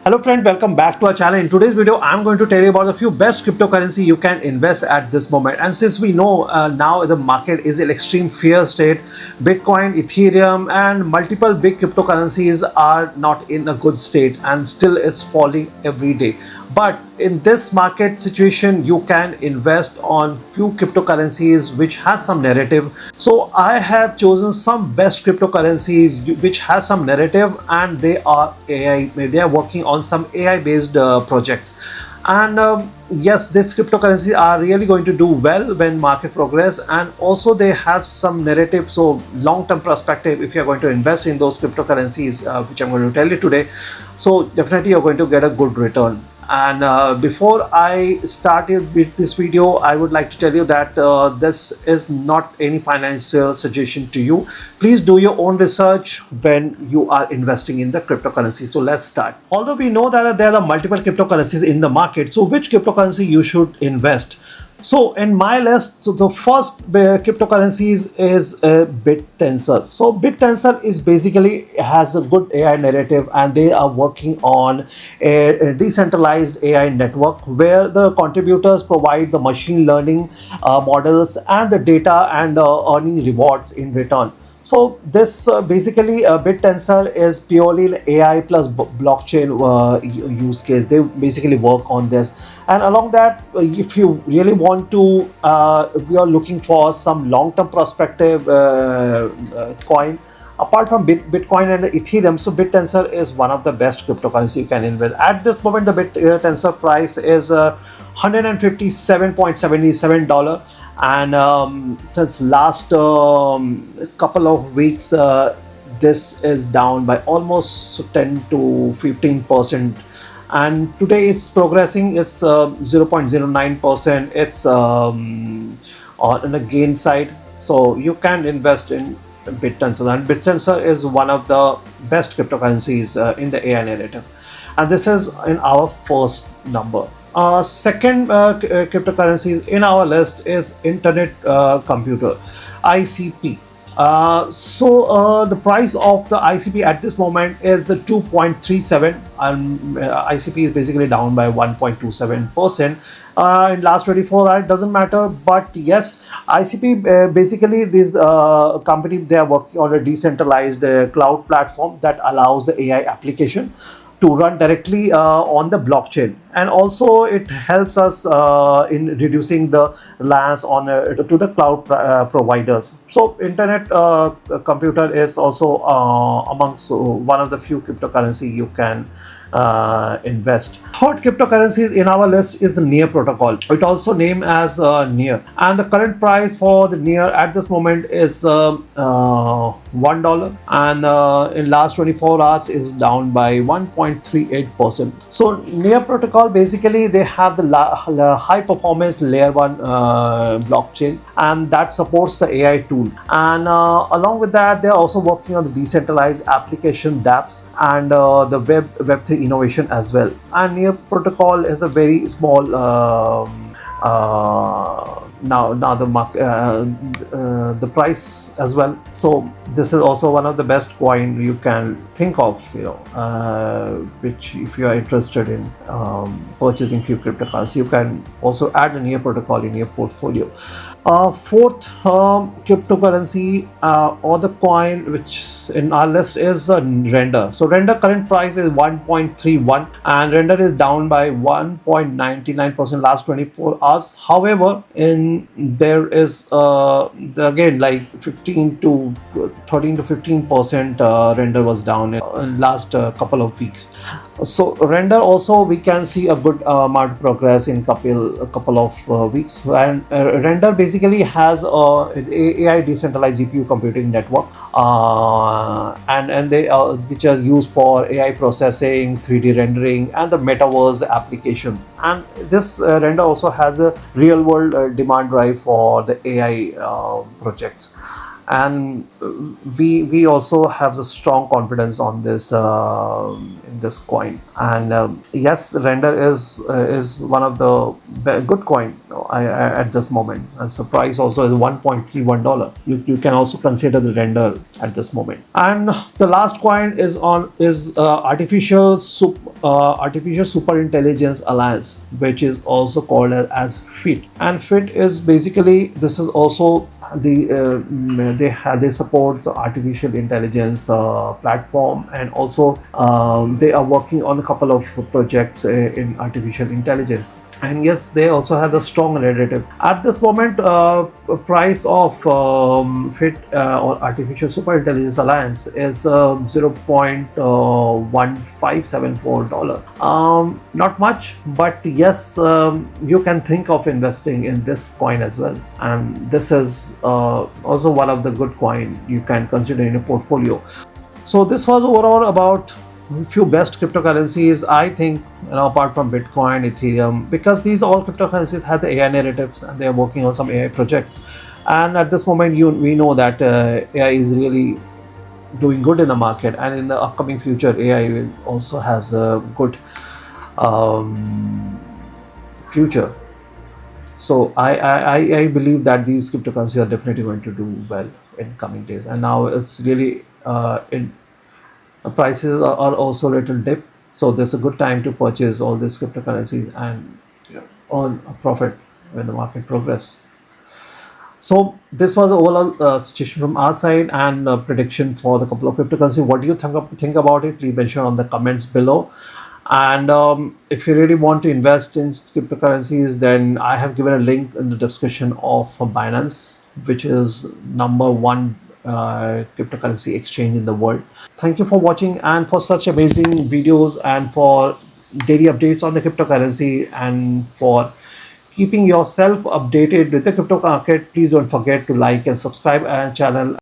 Hello friend, welcome back to our channel. In today's video, I'm going to tell you about a few best cryptocurrency you can invest at this moment. And since we know now the market is in extreme fear state, Bitcoin, Ethereum and multiple big cryptocurrencies are not in a good state and still it's falling every day. But in this market situation, you can invest on few cryptocurrencies which has some narrative. So I have chosen some best cryptocurrencies which has some narrative, and they are AI. They are working on some AI based projects. And yes, these cryptocurrencies are really going to do well when market progress, and also they have some narrative. So long-term perspective, if you're going to invest in those cryptocurrencies, which I'm going to tell you today, so definitely you're going to get a good return. And before I start with this video, I would like to tell you that this is not any financial suggestion to you. Please do your own research when you are investing in the cryptocurrency. So let's start. Although we know that there are multiple cryptocurrencies in the market, so which cryptocurrency you should invest? So in my list, so the first cryptocurrencies is BitTensor. So BitTensor is basically has a good AI narrative, and they are working on a decentralized AI network where the contributors provide the machine learning models and the data and earning rewards in return. So this basically BitTensor is purely an AI plus blockchain use case. They basically work on this, and along that, if you really want to, we are looking for some long-term perspective coin. Apart from Bitcoin and Ethereum, so BitTensor is one of the best cryptocurrency you can invest. At this moment, the BitTensor price is $157.77, and since last couple of weeks, this is down by almost 10 to 15%. And today it's progressing. It's 0.09%. It's on the gain side, so you can invest in BitTensor, and BitTensor is one of the best cryptocurrencies in the AI narrative, and this is in our first number. Second cryptocurrencies in our list is Internet Computer, ICP. The price of the ICP at this moment is 2.37, and ICP is basically down by 1.27%. In last 24 hours, doesn't matter, but yes, ICP basically this company, they are working on a decentralized cloud platform that allows the AI application to run directly on the blockchain, and also it helps us in reducing the reliance on to the cloud providers. So Internet Computer is also amongst one of the few cryptocurrency you can invest. Third cryptocurrency in our list is the NEAR protocol. It also named as NEAR, and the current price for the NEAR at this moment is $1, and in last 24 hours is down by 1.38%. So NEAR protocol, basically they have the high performance layer 1 blockchain, and that supports the AI tool, and along with that, they are also working on the decentralized application dApps and the Web3 innovation as well. And NEAR protocol is a very small now the market, the price as well. So this is also one of the best coin you can think of, which if you are interested in purchasing few cryptocurrency, you can also add a NEAR protocol in your portfolio. Fourth cryptocurrency or the coin which in our list is Render. So Render current price is 1.31, and Render is down by 1.99% last 24 hours. However, there is again like 13 to 15% Render was down in last couple of weeks. So Render also we can see a good amount of progress in couple of weeks, and Render basically has an AI decentralized GPU computing network, and they which are used for AI processing, 3D rendering, and the metaverse application. And this Render also has a real world demand drive for the AI projects. and we also have the strong confidence on this in this coin. And yes, render is one of the good coin at this moment, and so price also is $1.31. You can also consider the render at this moment. And the last coin is artificial super intelligence alliance, which is also called as FIT. And FIT is basically, this is also they support the artificial intelligence platform, and also they are working on a couple of projects in artificial intelligence. And yes, they also have the strong narrative at this moment. Price of FIT or artificial super intelligence alliance is $0.1574. Not much, but yes, you can think of investing in this coin as well. And this is also one of the good coin you can consider in a portfolio. So this was overall about a few best cryptocurrencies, I think, apart from Bitcoin, Ethereum, because these all cryptocurrencies have the AI narratives and they are working on some AI projects. And at this moment, we know that AI is really doing good in the market, and in the upcoming future, AI will also has a good future. So I believe that these cryptocurrencies are definitely going to do well in coming days. And now it's really prices are also a little dip. So there's a good time to purchase all these cryptocurrencies and earn a profit when the market progress. So this was the overall situation from our side, and prediction for the couple of cryptocurrencies. What do you think about it? Please mention on the comments below. And if you really want to invest in cryptocurrencies, then I have given a link in the description of Binance, which is #1 cryptocurrency exchange in the world. Thank you for watching and for such amazing videos, and for daily updates on the cryptocurrency, and for keeping yourself updated with the crypto market. Please don't forget to like and subscribe our channel.